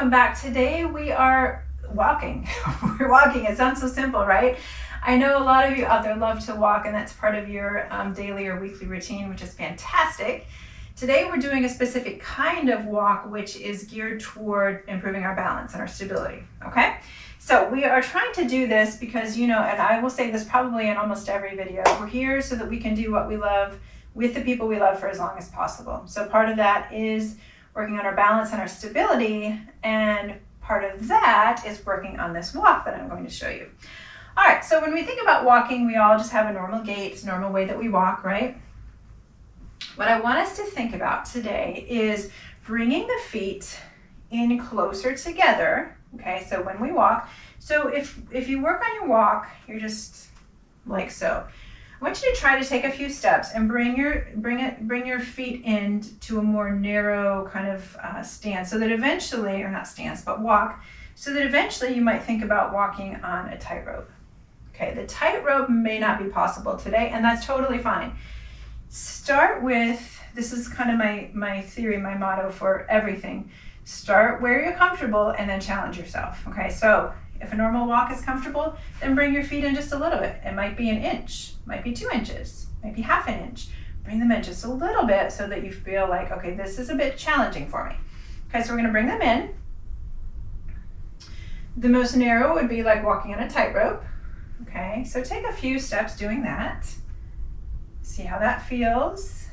welcome back. Today we are walking. We're walking. It sounds so simple, right? I know a lot of you out there love to walk, and that's part of your daily or weekly routine, which is fantastic. Today we're doing a specific kind of walk which is geared toward improving our balance and our stability, okay? So we are trying to do this because, you know, and I will say this probably in almost every video, we're here so that we can do what we love with the people we love for as long as possible. So part of that is working on our balance and our stability, and part of that is working on this walk that I'm going to show you. All right, so when we think about walking, we all just have a normal gait, normal way that we walk, right? What I want us to think about today is bringing the feet in closer together, okay? So when we walk, so if you work on your walk, you're just like so. I want you to try to take a few steps and bring your feet in to a more narrow kind of stance, so that eventually, or not stance, but walk, so that eventually you might think about walking on a tightrope. Okay, the tightrope may not be possible today, and that's totally fine. Start with, this is kind of my theory, my motto for everything. Start where you're comfortable and then challenge yourself. Okay, so if a normal walk is comfortable, then bring your feet in just a little bit. It might be an inch, might be 2 inches, might be half an inch. Bring them in just a little bit so that you feel like, okay, this is a bit challenging for me. Okay, so we're gonna bring them in. The most narrow would be like walking on a tightrope. Okay, so take a few steps doing that. See how that feels.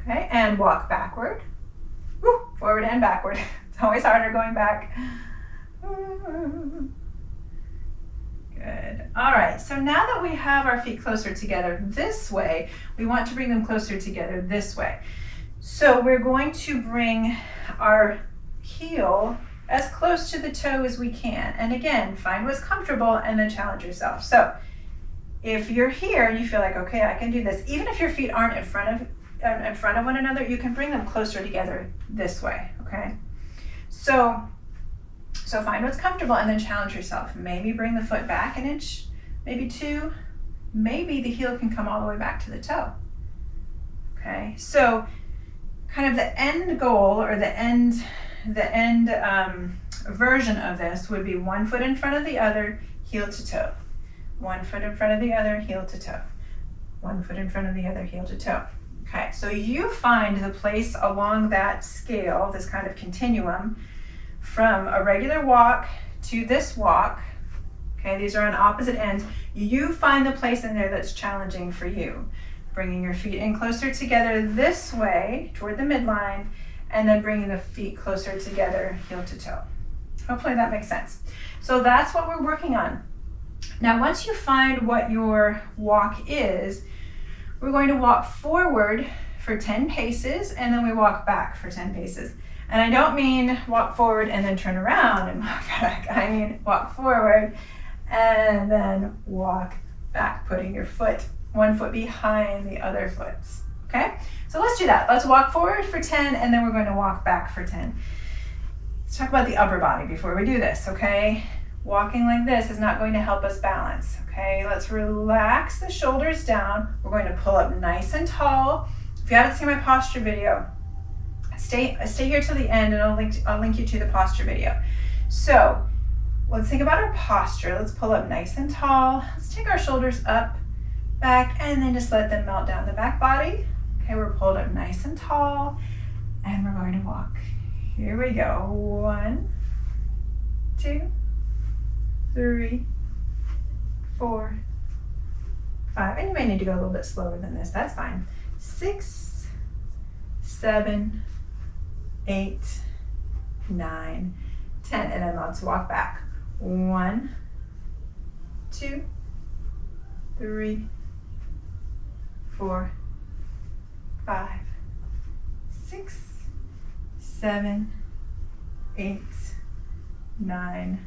Okay, and walk backward. Woo, forward and backward. It's always harder going back. Good. All right, so now that we have our feet closer together this way, we want to bring them closer together this way. So we're going to bring our heel as close to the toe as we can. And again, find what's comfortable and then challenge yourself. So if you're here and you feel like, okay, I can do this, even if your feet aren't in front of one another, you can bring them closer together this way, okay? So find what's comfortable and then challenge yourself. Maybe bring the foot back an inch, maybe 2. Maybe the heel can come all the way back to the toe. Okay, so kind of the end goal, or the end version of this would be 1 foot in front of the other, heel to toe. 1 foot in front of the other, heel to toe. 1 foot in front of the other, heel to toe. Okay, so you find the place along that scale, this kind of continuum, from a regular walk to this walk. Okay, these are on opposite ends. You find the place in there that's challenging for you. Bringing your feet in closer together this way toward the midline, and then bringing the feet closer together, heel to toe. Hopefully that makes sense. So that's what we're working on. Now, once you find what your walk is, we're going to walk forward for 10 paces, and then we walk back for 10 paces. And I don't mean walk forward and then turn around and walk back. I mean walk forward and then walk back, putting your foot, 1 foot behind the other foot. Okay? So let's do that. Let's walk forward for 10, and then we're going to walk back for 10. Let's talk about the upper body before we do this, okay? Walking like this is not going to help us balance, okay? Let's relax the shoulders down. We're going to pull up nice and tall. If you haven't seen my posture video, stay here till the end, and I'll link you to the posture video. So let's think about our posture. Let's pull up nice and tall. Let's take our shoulders up, back, and then just let them melt down the back body. Okay, we're pulled up nice and tall, and we're going to walk. Here we go. 1, 2, 3, 4, 5, and you may need to go a little bit slower than this, that's fine. 6, 7, 8, 9, 10, and then let's walk back. 1, 2, 3, 4, 5, 6, 7, 8, 9,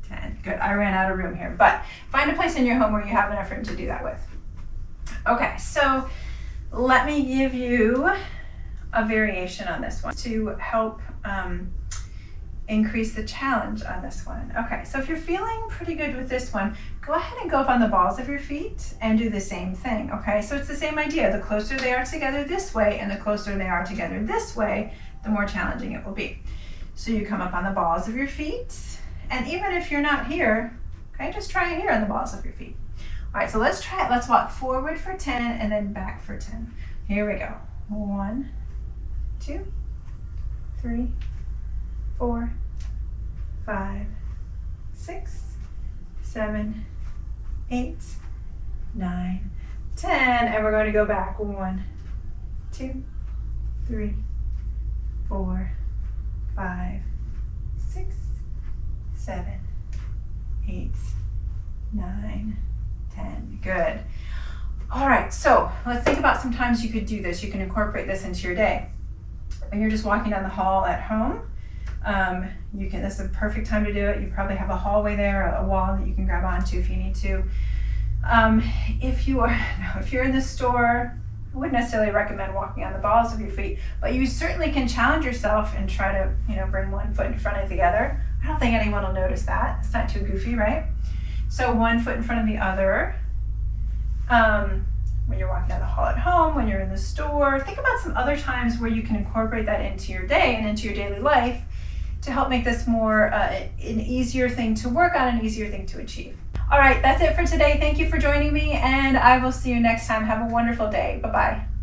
10. Good, I ran out of room here, but find a place in your home where you have enough room to do that with. Okay, so let me give you a variation on this one to help increase the challenge on this one. Okay, so if you're feeling pretty good with this one, go ahead and go up on the balls of your feet and do the same thing, okay? So it's the same idea. The closer they are together this way and the closer they are together this way, the more challenging it will be. So you come up on the balls of your feet, and even if you're not here, okay, just try it here on the balls of your feet. All right, so let's try it. Let's walk forward for 10 and then back for 10. Here we go. 1, 2, 3, 4, 5, 6, 7, 8, 9, 10. And we're going to go back. 1, 2, 3, 4, 5, 6, 7, 8, 9, 10. Good. All right, so let's think about some times you could do this. You can incorporate this into your day. When you're just walking down the hall at home, this is a perfect time to do it. You probably have a hallway there, a wall that you can grab onto if you need to. If you're in the store, I wouldn't necessarily recommend walking on the balls of your feet, but you certainly can challenge yourself and try to, bring one foot in front of the other. I don't think anyone will notice that. It's not too goofy, right? So one foot in front of the other. When you're walking down the hall at home, when you're in the store, think about some other times where you can incorporate that into your day and into your daily life to help make this more an easier thing to work on, an easier thing to achieve. All right, that's it for today. Thank you for joining me, and I will see you next time. Have a wonderful day. Bye-bye.